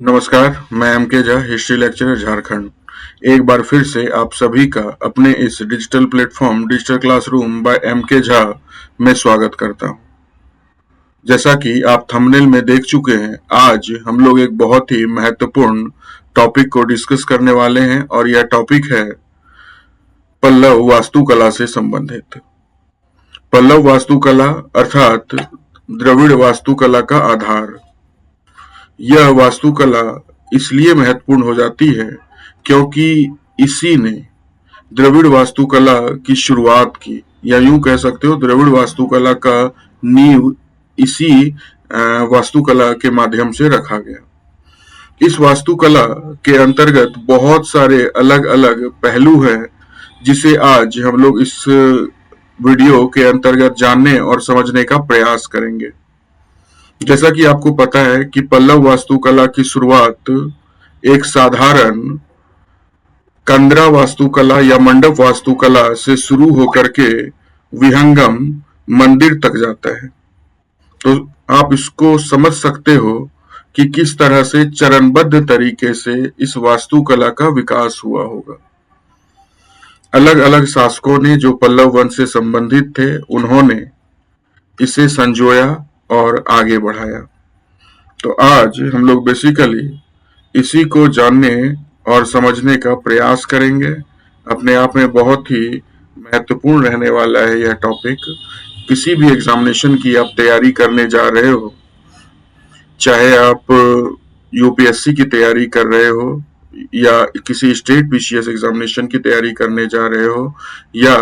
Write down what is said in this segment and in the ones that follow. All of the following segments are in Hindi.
नमस्कार, मैं M K Jha, history lecturer Jharkhand. एक बार फिर से आप सभी का अपने इस digital platform digital classroom by M K Jha में स्वागत करता हूं। जैसा कि आप थंबनेल में देख चुके हैं, आज हम लोग एक बहुत ही महत्वपूर्ण टॉपिक को डिस्कस करने वाले हैं और यह टॉपिक है पल्लव वास्तुकला से संबंधित। पल्लव वास्तुकला अर्थात द्रविड़ वास्तुकला का आधार। यह वास्तुकला इसलिए महत्वपूर्ण हो जाती है क्योंकि इसी ने द्रविड़ वास्तुकला की शुरुआत की, या यूं कह सकते हो द्रविड़ वास्तुकला का नींव इसी वास्तुकला के माध्यम से रखा गया। इस वास्तुकला के अंतर्गत बहुत सारे अलग अलग पहलू हैं जिसे आज हम लोग इस वीडियो के अंतर्गत जानने और समझने का प्रयास करेंगे। जैसा कि आपको पता है कि पल्लव वास्तुकला की शुरुआत एक साधारण कंदरा वास्तुकला या मंडप वास्तुकला से शुरू होकर के विहंगम मंदिर तक जाता है। तो आप इसको समझ सकते हो कि किस तरह से चरणबद्ध तरीके से इस वास्तुकला का विकास हुआ होगा। अलग अलग शासकों ने जो पल्लव वंश से संबंधित थे, उन्होंने इसे संजोया और आगे बढ़ाया। तो आज हम लोग बेसिकली इसी को जानने और समझने का प्रयास करेंगे। अपने आप में बहुत ही महत्वपूर्ण रहने वाला है यह टॉपिक। किसी भी एग्जामिनेशन की आप तैयारी करने जा रहे हो, चाहे आप यूपीएससी की तैयारी कर रहे हो या किसी स्टेट पीसीएस एग्जामिनेशन की तैयारी करने जा रहे हो या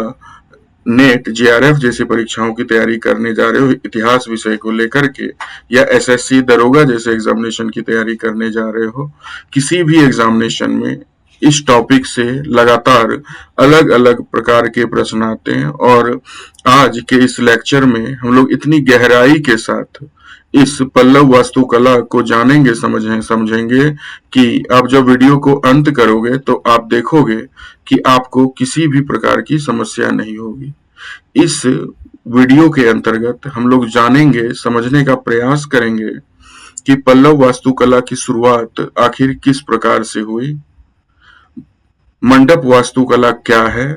नेट जेआरएफ जैसी परीक्षाओं की तैयारी करने जा रहे हो इतिहास विषय को लेकर के, या एसएससी दरोगा जैसे एग्जामिनेशन की तैयारी करने जा रहे हो, किसी भी एग्जामिनेशन में इस टॉपिक से लगातार अलग अलग प्रकार के प्रश्न आते हैं। और आज के इस लेक्चर में हम लोग इतनी गहराई के साथ इस पल्लव वास्तुकला को जानेंगे, समझेंगे कि आप जब वीडियो को अंत करोगे तो आप देखोगे कि आपको किसी भी प्रकार की समस्या नहीं होगी। इस वीडियो के अंतर्गत हम लोग जानेंगे, समझने का प्रयास करेंगे कि पल्लव वास्तुकला की शुरुआत आखिर किस प्रकार से हुई, मंडप वास्तुकला क्या है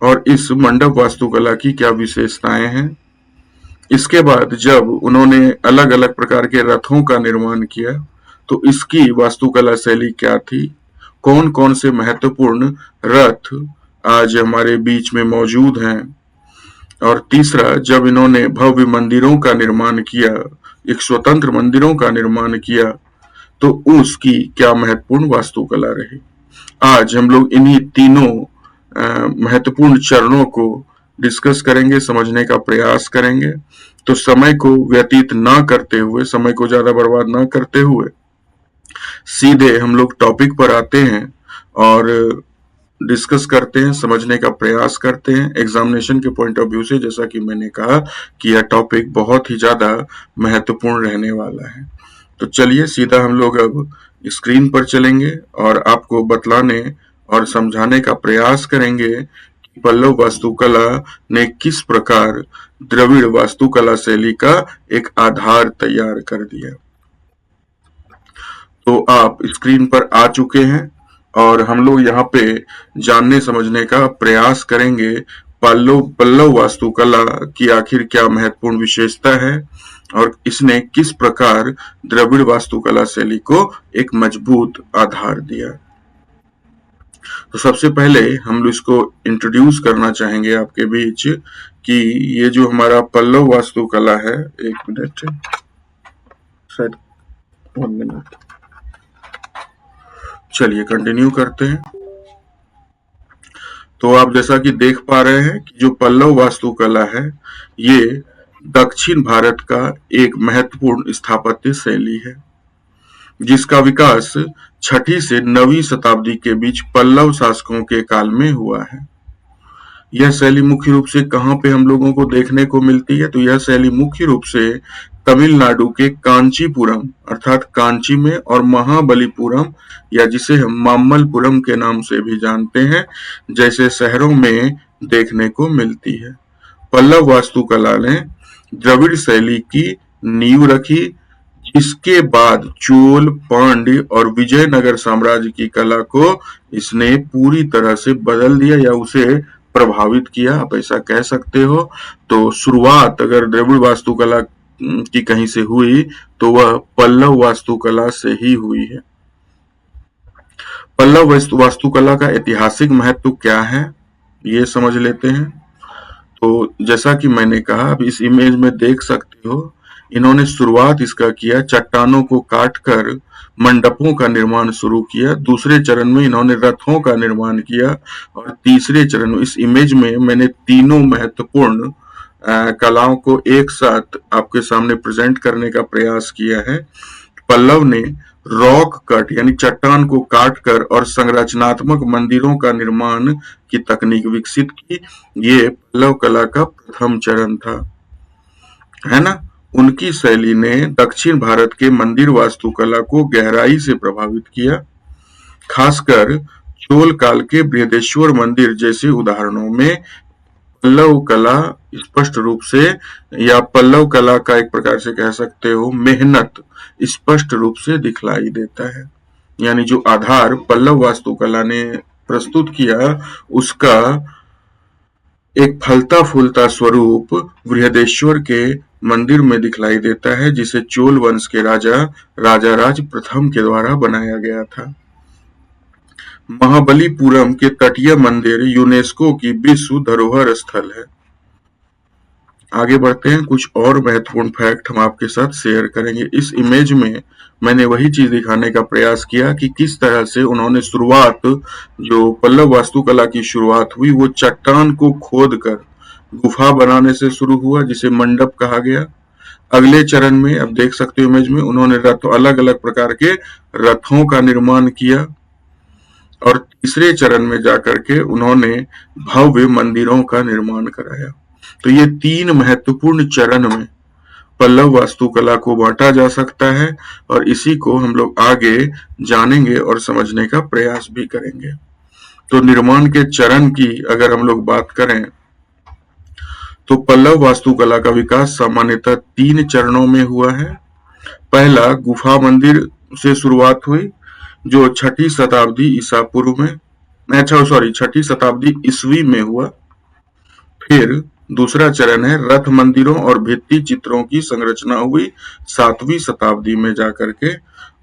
और इस मंडप वास्तुकला की क्या विशेषताएं हैं। इसके बाद जब उन्होंने अलग अलग प्रकार के रथों का निर्माण किया तो इसकी वास्तुकला शैली क्या थी, कौन कौन से महत्वपूर्ण रथ आज हमारे बीच में मौजूद हैं, और तीसरा जब इन्होंने भव्य मंदिरों का निर्माण किया, एक स्वतंत्र मंदिरों का निर्माण किया, तो उसकी क्या महत्वपूर्ण वास्तुकला रही। आज हम लोग इन्हीं तीनों महत्वपूर्ण चरणों को डिस्कस करेंगे, समझने का प्रयास करेंगे। तो समय को व्यतीत ना करते हुए, समय को ज्यादा बर्बाद ना करते हुए सीधे हम लोग टॉपिक पर आते हैं और डिस्कस करते हैं, समझने का प्रयास करते हैं एग्जामिनेशन के पॉइंट ऑफ व्यू से। जैसा कि मैंने कहा कि यह टॉपिक बहुत ही ज्यादा महत्वपूर्ण रहने वाला है। तो चलिए सीधा हम लोग अब स्क्रीन पर चलेंगे और आपको बतलाने और समझाने का प्रयास करेंगे कि पल्लव वास्तुकला ने किस प्रकार द्रविड़ वास्तुकला शैली का एक आधार तैयार कर दिया। तो आप स्क्रीन पर आ चुके हैं और हम लोग यहाँ पे जानने समझने का प्रयास करेंगे पल्लव वास्तुकला की आखिर क्या महत्वपूर्ण विशेषता है और इसने किस प्रकार द्रविड़ वास्तुकला शैली को एक मजबूत आधार दिया। तो सबसे पहले हम इसको इंट्रोड्यूस करना चाहेंगे आपके बीच कि ये जो हमारा पल्लव वास्तुकला है, एक मिनट, शायद 1 मिनट, चलिए कंटिन्यू करते हैं। तो आप जैसा कि देख पा रहे हैं कि जो पल्लव वास्तुकला है ये दक्षिण भारत का एक महत्वपूर्ण स्थापत्य शैली है जिसका विकास 6वीं से 9वीं शताब्दी के बीच पल्लव शासकों के काल में हुआ है। यह शैली मुख्य रूप से कहाँ पे हम लोगों को देखने को मिलती है, तो यह शैली मुख्य रूप से तमिलनाडु के कांचीपुरम अर्थात कांची में और महाबलीपुरम या जिसे हम मामल्लपुरम के नाम से भी जानते हैं जैसे शहरों में देखने को मिलती है। पल्लव वास्तुकला ने द्रविड़ शैली की नींव रखी इसके बाद चोल, पांड्य और विजयनगर साम्राज्य की कला को इसने पूरी तरह से बदल दिया या उसे प्रभावित किया, आप ऐसा कह सकते हो। तो शुरुआत अगर द्रविड़ वास्तुकला की कहीं से हुई तो वह पल्लव वास्तुकला से ही हुई है। पल्लव वास्तुकला का ऐतिहासिक महत्व क्या है, ये समझ लेते हैं। तो जैसा कि मैंने कहा, अब इस इमेज में देख सकते हो, इन्होंने शुरुआत इसका किया, चट्टानों को काटकर मंडपों का निर्माण शुरू किया। दूसरे चरण में इन्होंने रथों का निर्माण किया और तीसरे चरण में, इस इमेज में मैंने तीनों महत्वपूर्ण कलाओं को एक साथ आपके सामने प्रेजेंट करने का प्रयास किया है। पल्लव ने रॉक कट यानी चट्टान को काटकर और संरचनात्मक मंदिरों का निर्माण की तकनीक विकसित की। ये पल्लव कला का प्रथम चरण था, है ना। उनकी शैली ने दक्षिण भारत के मंदिर वास्तुकला को गहराई से प्रभावित किया, खासकर चोल काल के बृहदेश्वर मंदिर जैसे उदाहरणों में पल्लव कला स्पष्ट रूप से, या पल्लव कला का एक प्रकार से कह सकते हो मेहनत, स्पष्ट रूप से दिखलाई देता है। यानी जो आधार पल्लव वास्तुकला ने प्रस्तुत किया, उसका एक फलता फूलता स्वरूप बृहदेश्वर के मंदिर में दिखलाई देता है, जिसे चोल वंश के राजा राजाराज प्रथम के द्वारा बनाया गया था। महाबलीपुरम के तटीय मंदिर यूनेस्को की विश्व धरोहर स्थल है। आगे बढ़ते हैं, कुछ और महत्वपूर्ण फैक्ट हम आपके साथ शेयर करेंगे। इस इमेज में मैंने वही चीज दिखाने का प्रयास किया कि किस तरह से उन्होंने शुरुआत, जो पल्लव वास्तुकला की शुरुआत हुई, वो चट्टान को खोदकर गुफा बनाने से शुरू हुआ, जिसे मंडप कहा गया। अगले चरण में अब देख सकते हो इमेज में, उन्होंने अलग अलग प्रकार के रथों का निर्माण किया और तीसरे चरण में जाकर के उन्होंने भव्य मंदिरों का निर्माण कराया। तो ये तीन महत्वपूर्ण चरण में पल्लव वास्तुकला को बांटा जा सकता है और इसी को हम लोग आगे जानेंगे और समझने का प्रयास भी करेंगे। तो निर्माण के चरण की अगर हम लोग बात करें तो पल्लव वास्तुकला का विकास सामान्यतः 3 चरणों में हुआ है। पहला गुफा मंदिर से शुरुआत हुई, जो 6ठी शताब्दी ईसा पूर्व में, सॉरी 6ठी शताब्दी ईस्वी में हुआ। फिर दूसरा चरण है रथ मंदिरों और भित्ति चित्रों की संरचना हुई 7वीं शताब्दी में जाकर के,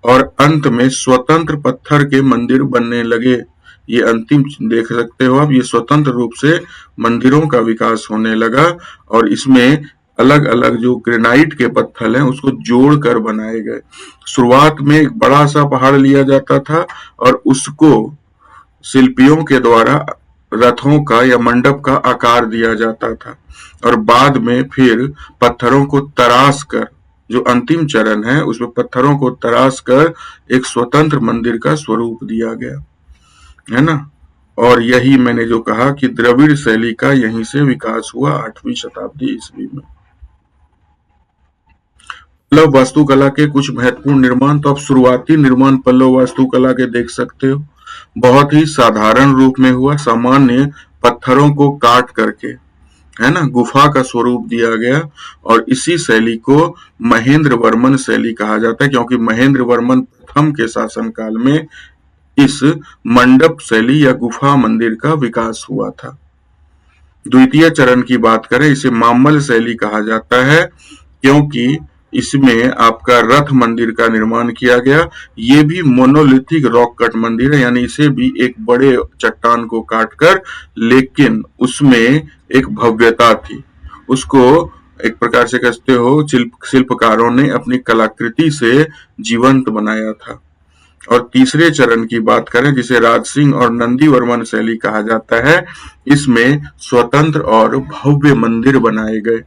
और अंत में स्वतंत्र पत्थर के मंदिर बनने लगे। ये अंतिम देख सकते हो आप, ये स्वतंत्र रूप से मंदिरों का विकास होने लगा और इसमें अलग अलग जो ग्रेनाइट के पत्थर हैं उसको जोड़कर बनाए गए। शुरुआत में एक बड़ा सा पहाड़ लिया जाता था और उसको शिल्पियों के द्वारा रथों का या मंडप का आकार दिया जाता था और बाद में फिर पत्थरों को तराश कर, जो अंतिम चरण है उसमें पत्थरों को तराश कर एक स्वतंत्र मंदिर का स्वरूप दिया गया, है ना। और यही मैंने जो कहा कि द्रविड़ शैली का यहीं से विकास हुआ 8वीं शताब्दी ईस्वी में। पल्लव वास्तुकला के कुछ महत्वपूर्ण निर्माण, तो आप शुरुआती निर्माण पल्लव वास्तुकला के देख सकते हो। बहुत ही साधारण रूप में हुआ, सामान्य पत्थरों को काट करके, है ना, गुफा का स्वरूप दिया गया और इसी शैली को महेंद्र वर्मन शैली कहा जाता है, क्योंकि महेंद्र वर्मन प्रथम के शासनकाल में इस मंडप शैली या गुफा मंदिर का विकास हुआ था। द्वितीय चरण की बात करें, इसे मामल शैली कहा जाता है, क्योंकि इसमें आपका रथ मंदिर का निर्माण किया गया। ये भी मोनोलिथिक रॉक कट मंदिर है, यानी इसे भी एक बड़े चट्टान को काटकर, लेकिन उसमें एक भव्यता थी, उसको एक प्रकार से कहते हो शिल्पकारों ने अपनी कलाकृति से जीवंत बनाया था। और तीसरे चरण की बात करें, जिसे राजसिंह और नंदीवर्मन शैली कहा जाता है, इसमें स्वतंत्र और भव्य मंदिर बनाए गए।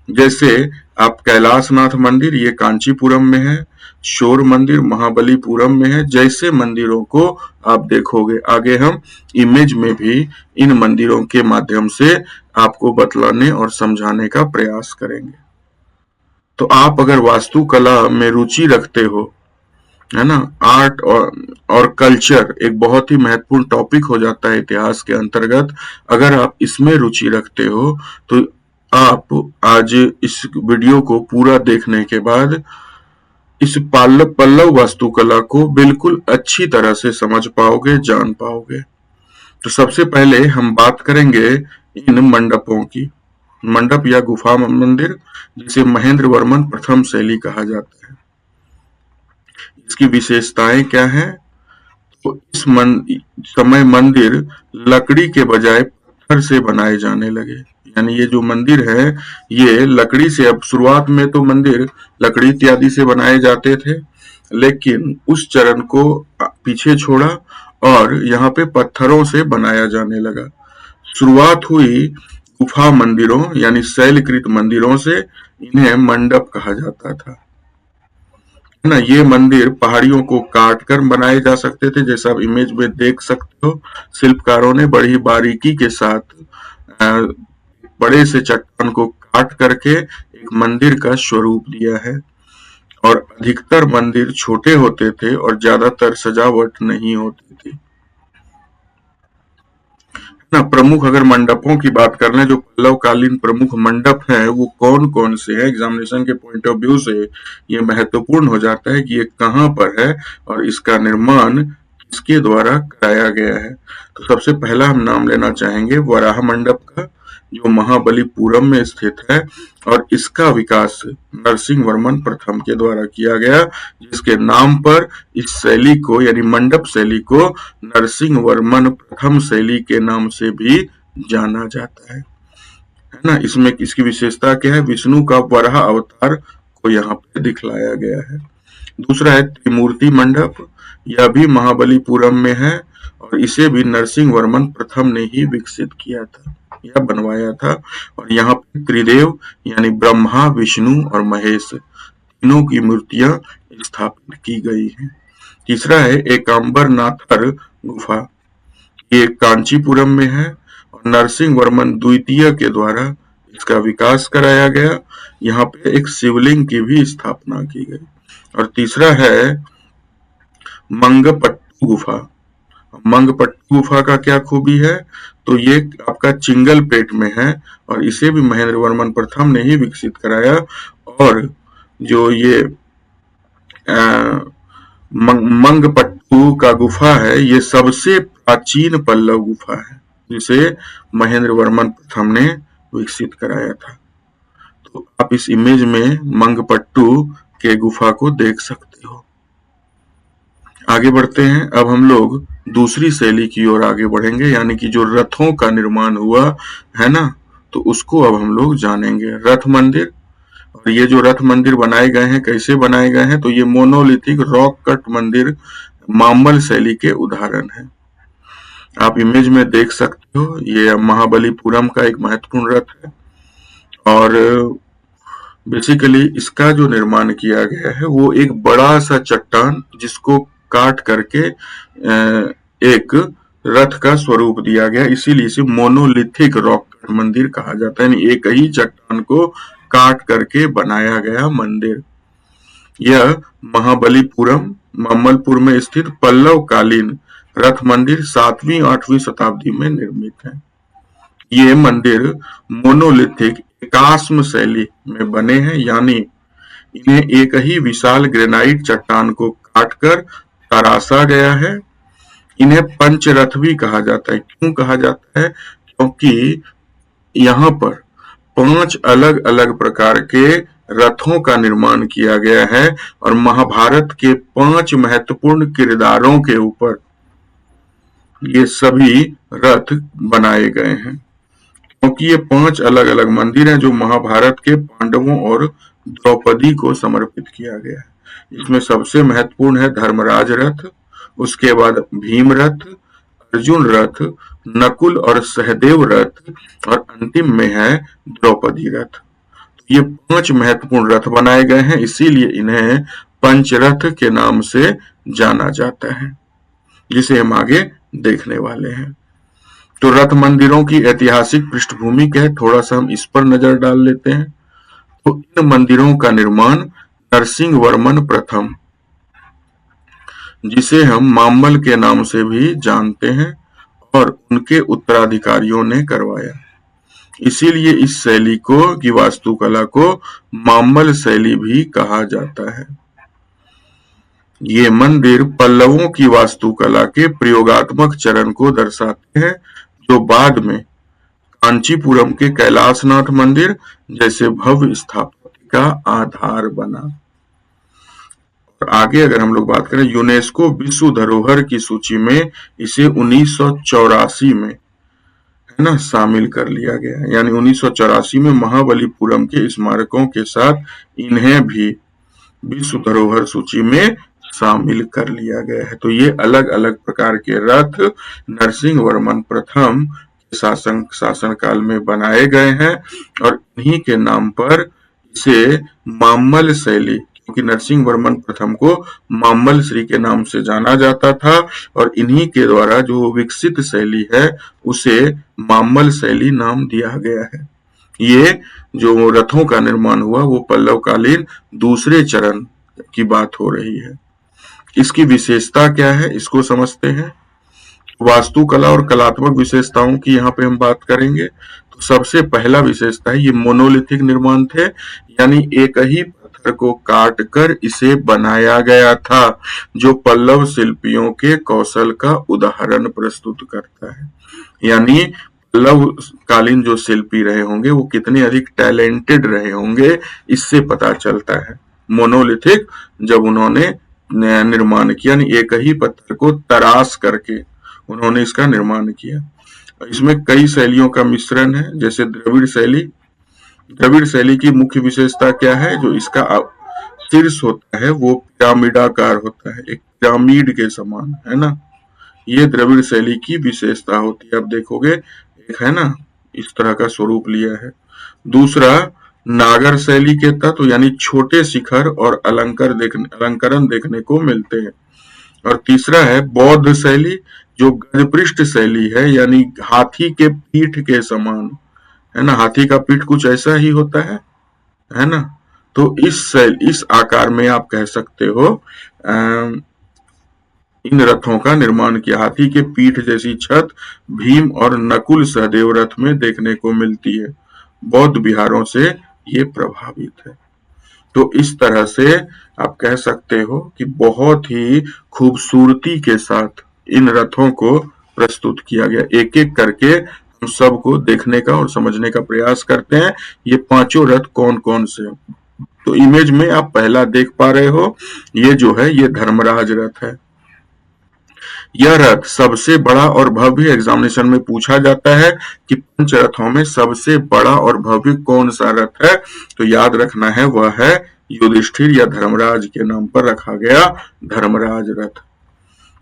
जैसे आप कैलाशनाथ मंदिर, ये कांचीपुरम में है, शोर मंदिर महाबलीपुरम में है, जैसे मंदिरों को आप देखोगे। आगे हम इमेज में भी इन मंदिरों के माध्यम से आपको बतलाने और समझाने का प्रयास करेंगे। तो आप अगर वास्तुकला में रुचि रखते हो, है ना, आर्ट और कल्चर एक बहुत ही महत्वपूर्ण टॉपिक हो जाता है इतिहास के अंतर्गत। अगर आप इसमें रुचि रखते हो तो आप आज इस वीडियो को पूरा देखने के बाद इस पल्लव पल्लव वास्तुकला को बिल्कुल अच्छी तरह से समझ पाओगे, जान पाओगे। तो सबसे पहले हम बात करेंगे इन मंडपों की। मंडप या गुफा मंदिर, जिसे महेंद्र वर्मन प्रथम शैली कहा जाता है। इसकी विशेषताएं क्या हैं? तो समय मंदिर लकड़ी के बजाय पत्थर से बनाए जाने लगे। यानी ये जो मंदिर है, ये लकड़ी से, अब शुरुआत में तो मंदिर लकड़ी इत्यादि से बनाए जाते थे, लेकिन उस चरण को पीछे छोड़ा और यहाँ पे पत्थरों से बनाया जाने लगा। शुरुआत हुई गुफा मंदिरों यानी शैलकृत मंदिरों से, इन्हें मंडप कहा जाता था। है ना, ये मंदिर पहाड़ियों को काट कर बनाए जा सकते थे, जैसा आप इमेज में देख सकते हो। शिल्पकारों ने बड़ी बारीकी के साथ बड़े से चट्टान को काट करके एक मंदिर का स्वरूप दिया है। और अधिकतर मंदिर छोटे होते थे और ज्यादातर सजावट नहीं होती थी। ना, प्रमुख अगर मंडपों की बात कर लें, जो पल्लवकालीन प्रमुख मंडप हैं वो कौन कौन से हैं, एग्जामिनेशन के पॉइंट ऑफ व्यू से ये महत्वपूर्ण हो जाता है कि ये कहाँ पर है और इसका निर्माण किसके द्वारा कराया गया है। तो सबसे पहला हम नाम लेना चाहेंगे वराह मंडप का, जो महाबलीपुरम में स्थित है, और इसका विकास नरसिंह वर्मन प्रथम के द्वारा किया गया, जिसके नाम पर इस शैली को यानी मंडप शैली को नरसिंह वर्मन प्रथम शैली के नाम से भी जाना जाता है ना। इसमें इसकी विशेषता क्या है? विष्णु का वराह अवतार को यहाँ पे दिखलाया गया है। दूसरा है त्रिमूर्ति मंडप, यह भी महाबलीपुरम में है और इसे भी नरसिंह वर्मन प्रथम ने ही विकसित किया था या बनवाया था। और यहाँ पे त्रिदेव यानी ब्रह्मा, विष्णु और महेश तीनों की मूर्तियां स्थापित की गई हैं। तीसरा है एकांबरनाथर गुफा, ये कांचीपुरम में है और नरसिंह वर्मन द्वितीय के द्वारा इसका विकास कराया गया। यहाँ पे एक शिवलिंग की भी स्थापना की गई। और तीसरा है मंगपट्टू गुफा। मंगपट्टू गुफा का क्या खूबी है? तो ये आपका चिंगलपेट में है और इसे भी महेंद्र वर्मन प्रथम ने ही विकसित कराया। और जो ये मंगपट्टू का गुफा है, ये सबसे प्राचीन पल्लव गुफा है, जिसे महेंद्र वर्मन प्रथम ने विकसित कराया था। तो आप इस इमेज में मंगपट्टू के गुफा को देख सकते हो। आगे बढ़ते हैं, अब हम लोग दूसरी शैली की ओर आगे बढ़ेंगे, यानी कि जो रथों का निर्माण हुआ है ना, तो उसको अब हम लोग जानेंगे। रथ मंदिर, और ये जो रथ मंदिर बनाए गए हैं, कैसे बनाए गए हैं? तो ये मोनोलिथिक रॉक कट मंदिर माम्मल शैली के उदाहरण हैं। आप इमेज में देख सकते हो, ये महाबलीपुरम का एक महत्वपूर्ण रथ है और बेसिकली इसका जो निर्माण किया गया है वो एक बड़ा सा चट्टान जिसको काट करके एक रथ का स्वरूप दिया गया, इसीलिए इसे मोनोलिथिक रॉक कट मंदिर कहा जाता है। यानी एक ही चट्टान को काट करके बनाया गया मंदिर। यह महाबलीपुरम मामलपुर में स्थित पल्लव कालीन रथ मंदिर 7वीं-8वीं शताब्दी में निर्मित है। ये मंदिर मोनोलिथिक एकाश्म शैली में बने हैं, यानी इन्हें एक ही विशाल ग्रेनाइट चट्टान को काटकर तराशा गया है। इन्हें पंचरथ भी कहा जाता है। क्यों कहा जाता है? क्योंकि यहाँ पर 5 अलग अलग प्रकार के रथों का निर्माण किया गया है और महाभारत के 5 महत्वपूर्ण किरदारों के ऊपर ये सभी रथ बनाए गए हैं। क्योंकि ये 5 अलग अलग मंदिर हैं जो महाभारत के पांडवों और द्रौपदी को समर्पित किया गया है। इसमें सबसे महत्वपूर्ण है धर्मराज रथ, उसके बाद भीम रथ, अर्जुन रथ, नकुल और सहदेव रथ और अंतिम में है द्रौपदी रथ। ये 5 महत्वपूर्ण रथ बनाए गए हैं, इसीलिए इन्हें पंचरथ के नाम से जाना जाता है, जिसे हम आगे देखने वाले हैं। तो रथ मंदिरों की ऐतिहासिक पृष्ठभूमि क्या है, थोड़ा सा हम इस पर नजर डाल लेते हैं। तो इन मंदिरों का निर्माण नरसिंह वर्मन प्रथम, जिसे हम माम्मल के नाम से भी जानते हैं, और उनके उत्तराधिकारियों ने करवाया। इसीलिए इस शैली को की वास्तुकला को माम्मल शैली भी कहा जाता है। ये मंदिर पल्लवों की वास्तुकला के प्रयोगात्मक चरण को दर्शाते हैं, जो बाद में कांचीपुरम के कैलाशनाथ मंदिर जैसे भव्य स्थापत्य का आधार बना। और आगे अगर हम लोग बात करें, यूनेस्को विश्व धरोहर की सूची में इसे 1984 में, है ना, शामिल कर लिया गया है। यानी 1984 में महाबलीपुरम के स्मारकों के साथ इन्हें भी विश्व धरोहर सूची में शामिल कर लिया गया है। तो ये अलग अलग प्रकार के रथ नरसिंह वर्मन प्रथम के शासन काल में बनाए गए हैं, और इन्हीं के नाम पर इसे मामल शैली, क्योंकि नरसिंह वर्मन प्रथम को मामल श्री के नाम से जाना जाता था, और इन्हीं के द्वारा जो विकसित शैली है उसे मामल शैली नाम दिया गया है। ये जो रथों का निर्माण हुआ वो पल्लव कालीन दूसरे चरण की बात हो रही है। इसकी विशेषता क्या है, इसको समझते हैं। वास्तुकला और कलात्मक विशेषताओं की यहाँ पे हम बात करेंगे। तो सबसे पहला विशेषता है, ये मोनोलिथिक निर्माण थे, यानी एक ही पत्थर को काट कर इसे बनाया गया था, जो पल्लव शिल्पियों के कौशल का उदाहरण प्रस्तुत करता है। यानी पल्लव कालीन जो शिल्पी रहे होंगे वो कितने अधिक टैलेंटेड रहे होंगे, इससे पता चलता है। मोनोलिथिक जब उन्होंने निर्माण किया, यानी एक ही पत्थर को तराश करके उन्होंने इसका निर्माण किया। इसमें कई शैलियों का मिश्रण है, जैसे द्रविड़ शैली। द्रविड़ शैली की मुख्य विशेषता क्या है, जो इसका शीर्ष होता है वो पिरामिडाकार होता है, एक पिरामिड के समान, है ना। ये द्रविड़ शैली की विशेषता होती है। आप देखोगे एक है ना, इस तरह का स्वरूप लिया है। दूसरा, नागर शैली के तत्व, यानी छोटे शिखर और अलंकरण देखने को मिलते हैं। और तीसरा है बौद्ध शैली, जो गजपृष्ठ शैली है, यानी हाथी के पीठ के समान, है ना। हाथी का पीठ कुछ ऐसा ही होता है ना। तो इस आकार में आप कह सकते हो इन रथों का निर्माण किया। हाथी के पीठ जैसी छत भीम और नकुल सहदेव रथ में देखने को मिलती है। बौद्ध विहारों से ये प्रभावित है। तो इस तरह से आप कह सकते हो कि बहुत ही खूबसूरती के साथ इन रथों को प्रस्तुत किया गया। एक एक करके हम सबको देखने का और समझने का प्रयास करते हैं। ये पांचों रथ कौन कौन से। तो इमेज में आप पहला देख पा रहे हो, ये जो है ये धर्मराज रथ है। यह रथ सबसे बड़ा और भव्य, एग्जामिनेशन में पूछा जाता है कि पंच रथों में सबसे बड़ा और भव्य कौन सा रथ है, तो याद रखना है वह है युधिष्ठिर या धर्मराज के नाम पर रखा गया धर्मराज रथ।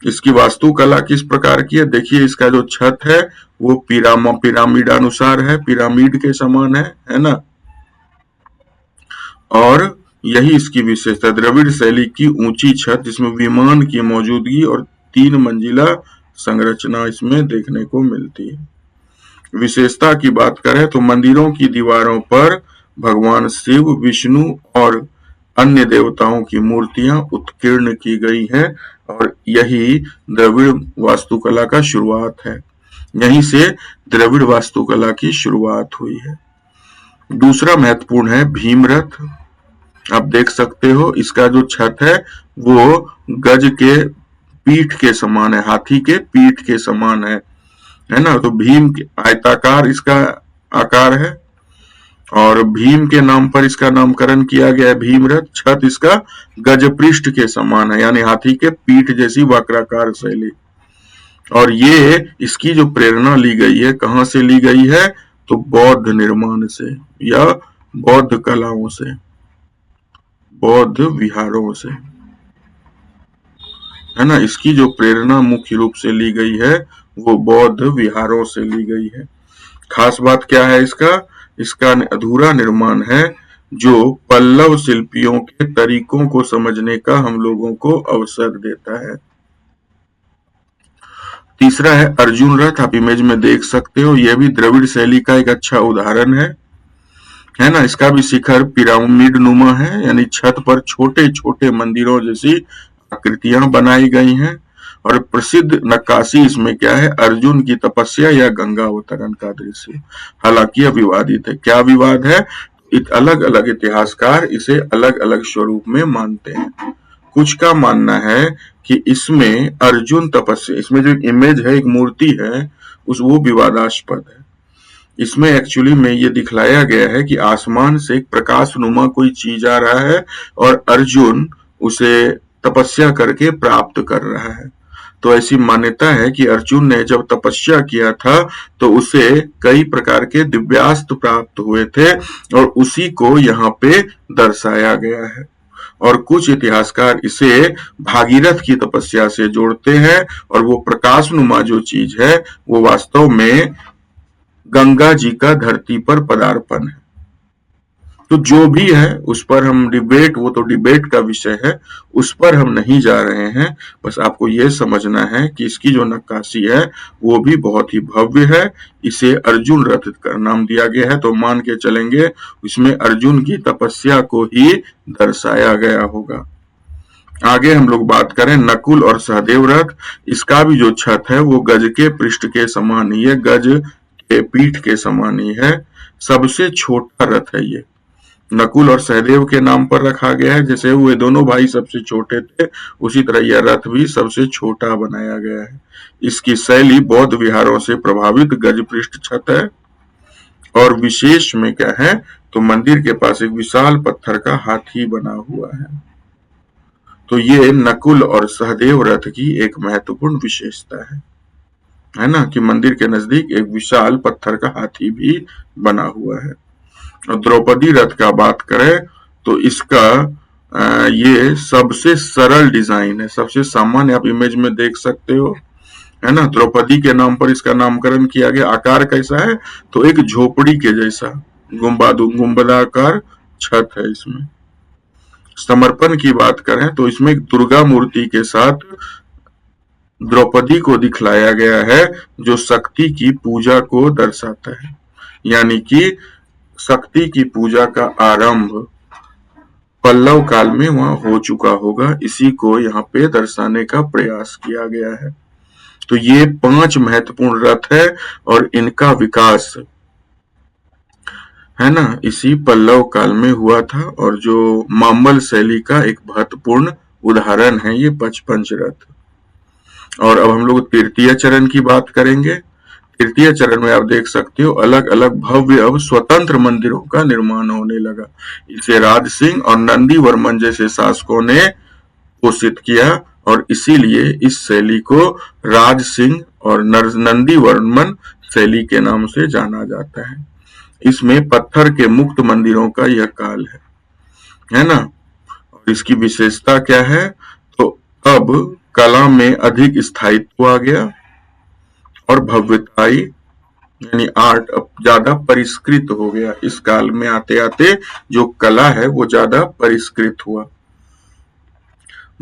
इसकी वास्तुकला किस प्रकार की है, देखिए इसका जो छत है वो पिरामिड अनुसार है, पिरामिड के समान है ना। और यही इसकी विशेषता, द्रविड़ शैली की ऊंची छत जिसमें विमान की मौजूदगी और 3 मंजिला संरचना इसमें देखने को मिलती है। विशेषता की बात करें तो मंदिरों की दीवारों पर भगवान शिव, विष्णु और अन्य देवताओं की मूर्तियां उत्कीर्ण की गई हैं, और यही द्रविड़ वास्तुकला का शुरुआत है। यहीं से द्रविड़ वास्तुकला की शुरुआत हुई है। दूसरा महत्वपूर्ण है भीमरथ। आप देख सकते हो इसका जो छत है वो गज के पीठ के समान है, हाथी के पीठ के समान है ना। तो भीम के आयताकार इसका आकार है, और भीम के नाम पर इसका नामकरण किया गया है भीमरथ। छत इसका गजपृष्ठ के समान है, यानी हाथी के पीठ जैसी वक्राकार शैली। और ये इसकी जो प्रेरणा ली गई है, कहां से ली गई है, तो बौद्ध निर्माण से या बौद्ध कलाओं से, बौद्ध विहारों से, है ना। इसकी जो प्रेरणा मुख्य रूप से ली गई है वो बौद्ध विहारों से ली गई है। खास बात क्या है इसका अधूरा निर्माण है, जो पल्लव शिल्पियों के तरीकों को समझने का हम लोगों को अवसर देता है। तीसरा है अर्जुन रथ। आप इमेज में देख सकते हो, यह भी द्रविड़ शैली का एक अच्छा उदाहरण है ना। इसका भी शिखर पिरामिड नुमा है, यानी छत पर छोटे छोटे मंदिरों जैसी आकृतियां बनाई गई हैं। और प्रसिद्ध नक्काशी इसमें क्या है, अर्जुन की तपस्या या गंगा अवतरण का दृश्य। हालांकि यह विवादित है। क्या विवाद है, अलग अलग इतिहासकार इसे अलग अलग स्वरूप में मानते हैं। कुछ का मानना है कि इसमें अर्जुन तपस्या, इसमें जो इमेज है, एक मूर्ति है, वो विवादास्पद है। इसमें एक्चुअली में ये दिखलाया गया है कि आसमान से एक प्रकाश नुमा कोई चीज आ रहा है और अर्जुन उसे तपस्या करके प्राप्त कर रहा है। तो ऐसी मान्यता है कि अर्जुन ने जब तपस्या किया था तो उसे कई प्रकार के दिव्यास्त्र प्राप्त हुए थे और उसी को यहाँ पे दर्शाया गया है। और कुछ इतिहासकार इसे भागीरथ की तपस्या से जोड़ते हैं और वो प्रकाशनुमा जो चीज है वो वास्तव में गंगा जी का धरती पर पदार्पण है। तो जो भी है उस पर हम डिबेट, वो तो डिबेट का विषय है, उस पर हम नहीं जा रहे हैं। बस आपको ये समझना है कि इसकी जो नक्काशी है वो भी बहुत ही भव्य है। इसे अर्जुन रथ का नाम दिया गया है, तो मान के चलेंगे इसमें अर्जुन की तपस्या को ही दर्शाया गया होगा। आगे हम लोग बात करें नकुल और सहदेव रथ। इसका भी जो छत है वो गज के पृष्ठ के समान ही है, गज के पीठ के समान ही है। सबसे छोटा रथ है ये, नकुल और सहदेव के नाम पर रखा गया है। जैसे वो दोनों भाई सबसे छोटे थे, उसी तरह यह रथ भी सबसे छोटा बनाया गया है। इसकी शैली बौद्ध विहारों से प्रभावित गज पृष्ठ छत है। और विशेष में क्या है तो मंदिर के पास एक विशाल पत्थर का हाथी बना हुआ है। तो ये नकुल और सहदेव रथ की एक महत्वपूर्ण विशेषता है ना, कि मंदिर के नजदीक एक विशाल पत्थर का हाथी भी बना हुआ है। और द्रौपदी रथ का बात करें तो इसका ये सबसे सरल डिजाइन है, सबसे सामान्य, आप इमेज में देख सकते हो, है ना। द्रौपदी के नाम पर इसका नामकरण किया गया। आकार कैसा है तो एक झोपड़ी के जैसा गुंबदाकार छत है इसमें। समर्पण की बात करें तो इसमें एक दुर्गा मूर्ति के साथ द्रौपदी को दिखलाया गया है जो शक्ति की पूजा को दर्शाता है, यानी कि शक्ति की पूजा का आरंभ पल्लव काल में वहां हो चुका होगा। इसी को यहाँ पे दर्शाने का प्रयास किया गया है। तो ये 5 महत्वपूर्ण रथ है और इनका विकास, है ना, इसी पल्लव काल में हुआ था और जो मामल शैली का एक महत्वपूर्ण उदाहरण है ये 55 रथ। और अब हम लोग तृतीय चरण की बात करेंगे। तृतीय चरण में आप देख सकते हो अलग अलग भव्य अब स्वतंत्र मंदिरों का निर्माण होने लगा। इसे राज सिंह और नंदी वर्मन जैसे शासकों ने पोषित किया और इसीलिए इस शैली को राज सिंह और नंदी वर्मन शैली के नाम से जाना जाता है। इसमें पत्थर के मुक्त मंदिरों का यह काल है ना। और इसकी विशेषता क्या है तो अब कला में अधिक स्थायित्व आ गया और भव्यताई, यानी आर्ट अब ज्यादा परिष्कृत हो गया। इस काल में आते आते जो कला है वो ज्यादा परिष्कृत हुआ।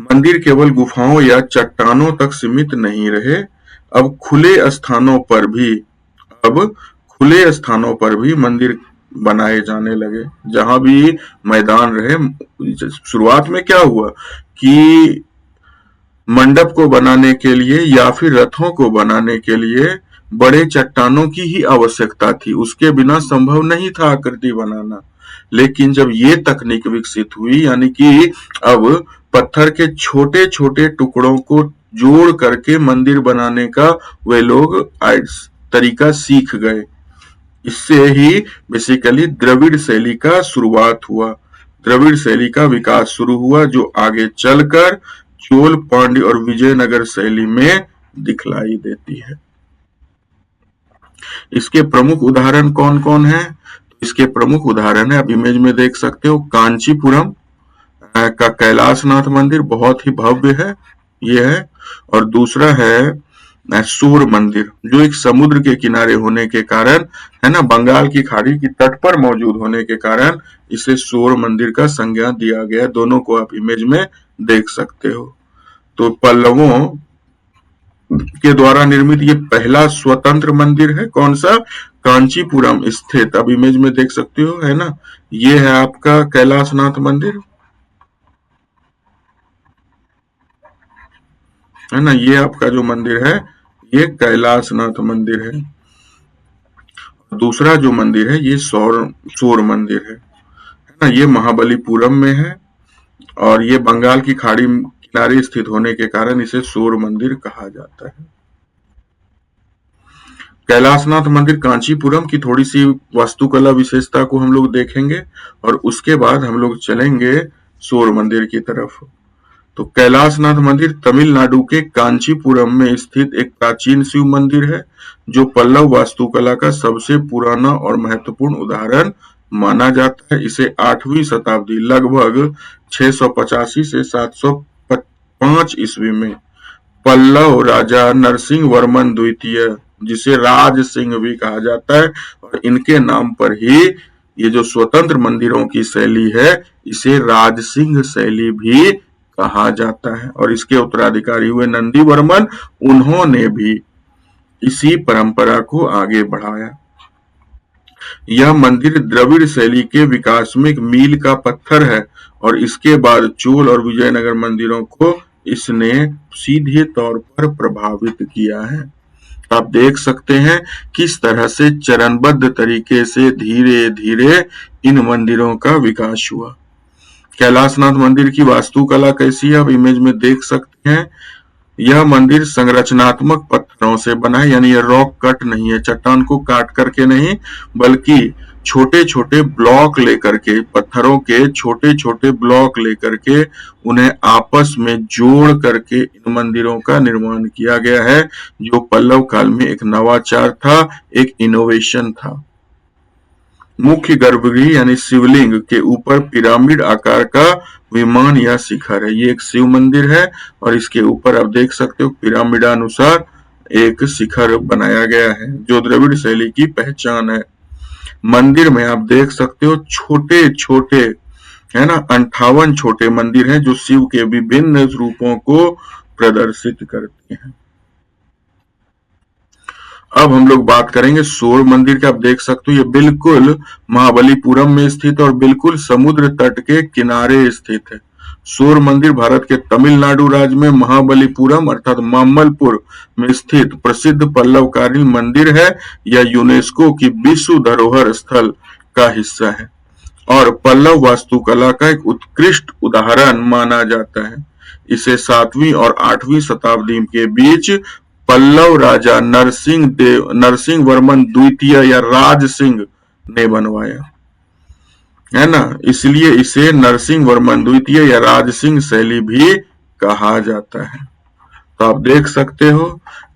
मंदिर केवल गुफाओं या चट्टानों तक सीमित नहीं रहे, अब खुले स्थानों पर भी मंदिर बनाए जाने लगे। जहां भी मैदान रहे, शुरुआत में क्या हुआ कि मंडप को बनाने के लिए या फिर रथों को बनाने के लिए बड़े चट्टानों की ही आवश्यकता थी, उसके बिना संभव नहीं था आकृति बनाना। लेकिन जब ये तकनीक विकसित हुई, यानी कि अब पत्थर के छोटे छोटे टुकड़ों को जोड़ करके मंदिर बनाने का वे लोग तरीका सीख गए। इससे ही बेसिकली द्रविड़ शैली का शुरुआत हुआ, द्रविड़ शैली का विकास शुरू हुआ, जो आगे चलकर चोल, पांड्य और विजयनगर शैली में दिखलाई देती है। इसके प्रमुख उदाहरण कौन कौन है? इसके प्रमुख उदाहरण है, आप इमेज में देख सकते हो, कांचीपुरम का कैलाशनाथ मंदिर बहुत ही भव्य है, ये है। और दूसरा है सूर्य मंदिर, जो एक समुद्र के किनारे होने के कारण, है ना, बंगाल की खाड़ी की तट पर मौजूद होने के कारण इसे सूर्य मंदिर का संज्ञा दिया गया। दोनों को आप इमेज में देख सकते हो। तो पल्लवों के द्वारा निर्मित ये पहला स्वतंत्र मंदिर है। कौन सा? कांचीपुरम स्थित, अब इमेज में देख सकते हो, है ना, ये है आपका कैलाशनाथ मंदिर, है ना। ये आपका जो मंदिर है ये कैलाशनाथ मंदिर है। दूसरा जो मंदिर है ये सौर मंदिर है ना, ये महाबलीपुरम में है। और ये बंगाल की खाड़ी किनारे स्थित होने के कारण इसे सूर्य मंदिर कहा जाता है। कैलाशनाथ मंदिर कांचीपुरम की थोड़ी सी वास्तुकला विशेषता को हम लोग देखेंगे और उसके बाद हम लोग चलेंगे सूर्य मंदिर की तरफ। तो कैलाशनाथ मंदिर तमिलनाडु के कांचीपुरम में स्थित एक प्राचीन शिव मंदिर है जो पल्लव वास्तुकला का सबसे पुराना और महत्वपूर्ण उदाहरण माना जाता है। इसे 8वीं शताब्दी लगभग 685 से 705 ईस्वी में पल्लव राजा नरसिंह वर्मन द्वितीय, जिसे राज सिंह भी कहा जाता है, और इनके नाम पर ही ये जो स्वतंत्र मंदिरों की शैली है इसे राज सिंह शैली भी कहा जाता है। और इसके उत्तराधिकारी हुए नंदी वर्मन, उन्होंने भी इसी परंपरा को आगे बढ़ाया। यह मंदिर द्रविड़ शैली के विकास में एक मील का पत्थर है और इसके बाद चोल और विजयनगर मंदिरों को इसने सीधे तौर पर प्रभावित किया है। आप देख सकते हैं किस तरह से चरणबद्ध तरीके से धीरे धीरे इन मंदिरों का विकास हुआ। कैलाशनाथ मंदिर की वास्तुकला कैसी है आप इमेज में देख सकते हैं। यह मंदिर संरचनात्मक पत्थरों से बना है, यानी यह रॉक कट नहीं है, चट्टान को काट करके नहीं, बल्कि छोटे छोटे ब्लॉक लेकर के, पत्थरों के छोटे छोटे ब्लॉक लेकर के उन्हें आपस में जोड़ करके इन मंदिरों का निर्माण किया गया है, जो पल्लव काल में एक नवाचार था, एक इनोवेशन था। मुख्य गर्भगृह यानी शिवलिंग के ऊपर पिरामिड आकार का विमान या शिखर है। ये एक शिव मंदिर है और इसके ऊपर आप देख सकते हो पिरामिडानुसार एक शिखर बनाया गया है जो द्रविड़ शैली की पहचान है। मंदिर में आप देख सकते हो छोटे छोटे, है ना, 58 छोटे मंदिर हैं जो शिव के विभिन्न रूपों को प्रदर्शित करते हैं। अब हम लोग बात करेंगे सूर्य मंदिर के। आप देख सकते हो ये बिल्कुल महाबलीपुरम में स्थित और बिल्कुल समुद्र तट के किनारे स्थित है। सूर्य मंदिर भारत के तमिलनाडु राज्य में महाबलीपुरम अर्थात मामल्लपुर में स्थित प्रसिद्ध पल्लवकालीन मंदिर है। यह यूनेस्को की विश्व धरोहर स्थल का हिस्सा है और पल्लव वास्तुकला का एक उत्कृष्ट उदाहरण माना जाता है। इसे 7वीं और 8वीं शताब्दी के बीच पल्लव राजा नरसिंह वर्मन द्वितीय या राज सिंह ने बनवाया, है ना, इसलिए इसे नरसिंह वर्मन द्वितीय या राज सिंह शैली भी कहा जाता है। तो आप देख सकते हो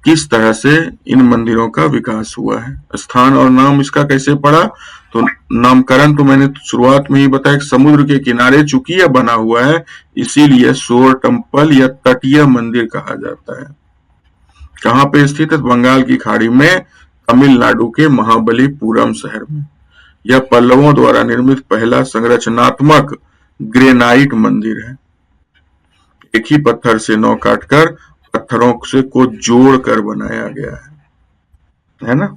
किस तरह से इन मंदिरों का विकास हुआ है। स्थान और नाम इसका कैसे पड़ा, तो नामकरण तो मैंने शुरुआत में ही बताया, समुद्र के किनारे चूंकि यह बना हुआ है इसीलिए शोर टेम्पल या तटीय मंदिर कहा जाता है। कहाँ पे स्थित है, बंगाल की खाड़ी में तमिलनाडु के महाबलीपुरम शहर में। यह पल्लवों द्वारा निर्मित पहला संरचनात्मक ग्रेनाइट मंदिर है। एक ही पत्थर से नौ काटकर पत्थरों से को जोड़कर बनाया गया है ना।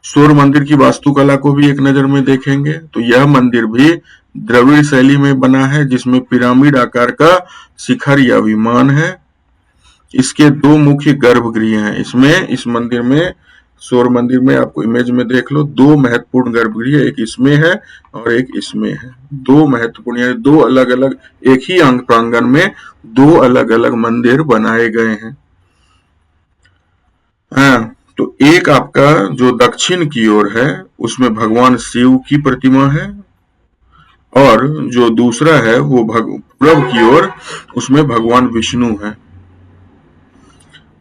सूर्य मंदिर की वास्तुकला को भी एक नजर में देखेंगे तो यह मंदिर भी द्रविड़ शैली में बना है जिसमें पिरामिड आकार का शिखर या विमान है। इसके दो मुख्य गर्भगृह हैं। इसमें इस मंदिर में सूर्य मंदिर में आपको इमेज में देख लो, दो महत्वपूर्ण गर्भगृह, एक इसमें है और एक इसमें है। दो महत्वपूर्ण यानी दो अलग अलग, एक ही अंग प्रांगण में दो अलग अलग मंदिर बनाए गए हैं। हाँ, तो एक आपका जो दक्षिण की ओर है उसमें भगवान शिव की प्रतिमा है और जो दूसरा है वो पूर्व की ओर उसमें भगवान विष्णु है।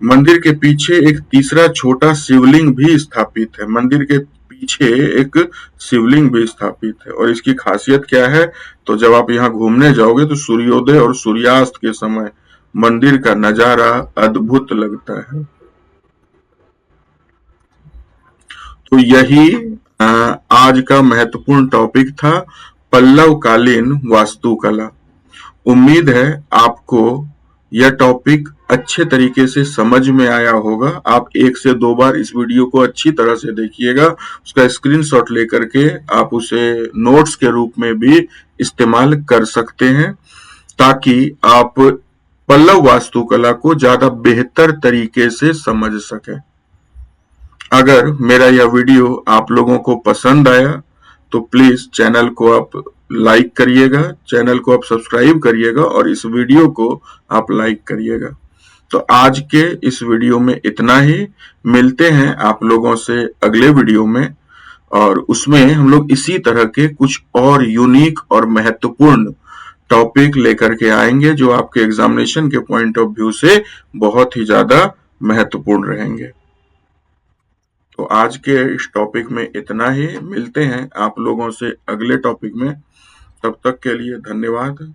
मंदिर के पीछे एक तीसरा छोटा शिवलिंग भी स्थापित है। मंदिर के पीछे एक शिवलिंग भी स्थापित है और इसकी खासियत क्या है, तो जब आप यहाँ घूमने जाओगे तो सूर्योदय और सूर्यास्त के समय मंदिर का नजारा अद्भुत लगता है। तो यही आज का महत्वपूर्ण टॉपिक था, पल्लवकालीन वास्तुकला। उम्मीद है आपको यह टॉपिक अच्छे तरीके से समझ में आया होगा। आप 1 से 2 बार इस वीडियो को अच्छी तरह से देखिएगा, उसका स्क्रीनशॉट लेकर के आप उसे नोट्स के रूप में भी इस्तेमाल कर सकते हैं ताकि आप पल्लव वास्तुकला को ज्यादा बेहतर तरीके से समझ सकें। अगर मेरा यह वीडियो आप लोगों को पसंद आया तो प्लीज चैनल को आप लाइक करिएगा, चैनल को आप सब्सक्राइब करिएगा और इस वीडियो को आप लाइक करिएगा। तो आज के इस वीडियो में इतना ही। मिलते हैं आप लोगों से अगले वीडियो में, और उसमें हम लोग इसी तरह के कुछ और यूनिक और महत्वपूर्ण टॉपिक लेकर के आएंगे जो आपके एग्जामिनेशन के पॉइंट ऑफ व्यू से बहुत ही ज्यादा महत्वपूर्ण रहेंगे। तो आज के इस टॉपिक में इतना ही। मिलते हैं आप लोगों से अगले टॉपिक में। तब तक के लिए धन्यवाद।